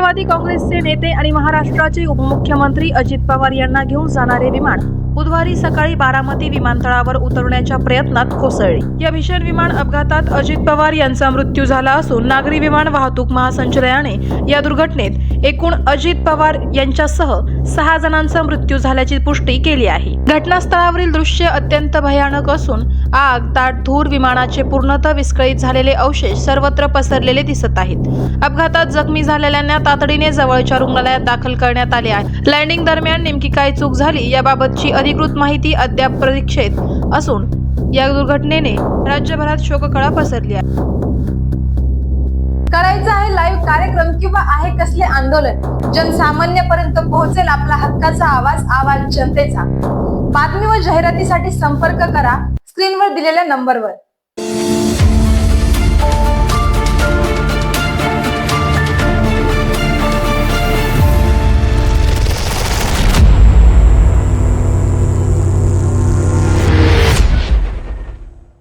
राष्ट्रवादी काँग्रेसचे नेते आणि महाराष्ट्राचे उपमुख्यमंत्री अजित पवार यांना घेऊन जाणारे विमान बुधवारी सकाळी बारामती विमानतळावर उतरण्याच्या प्रयत्नात कोसळले। या भीषण विमान अपघातात अजित पवार यांचा मृत्यू झाला असून नागरी विमान वाहतूक महासंचालनालयाने या दुर्घटनेत एकूण अजित पवार यांच्यासह 6 जणांचा मृत्यू झाल्याची पुष्टी केली आहे। घटनास्थळावरील दृश्य अत्यंत भयानक असून आग, दाट धूर, विमानाचे पूर्णतः विस्कळीत झालेले अवशेष सर्वत्र पसरलेले दिसत आहेत। अपघातात जखमी झालेल्यांना तातडीने जवळच्या रुग्णालयात दाखल करण्यात आले आहे। लँडिंग दरम्यान नेमकी काय चूक झाली याबाबतची अधिकृत माहिती अद्याप प्रतीक्षेत असून या दुर्घटनेने राज्यभरात शोककळा पसरली आहे। करायचं आहे लाईव्ह कार्यक्रम किंवा आहे कसले आंदोलन, जनसामान्यपर्यंत पोहोचेल आपला हक्काचा आवाज जनतेचा। बातमी व जाहिरातीसाठी संपर्क करा स्क्रीनवर दिलेल्या नंबरवर।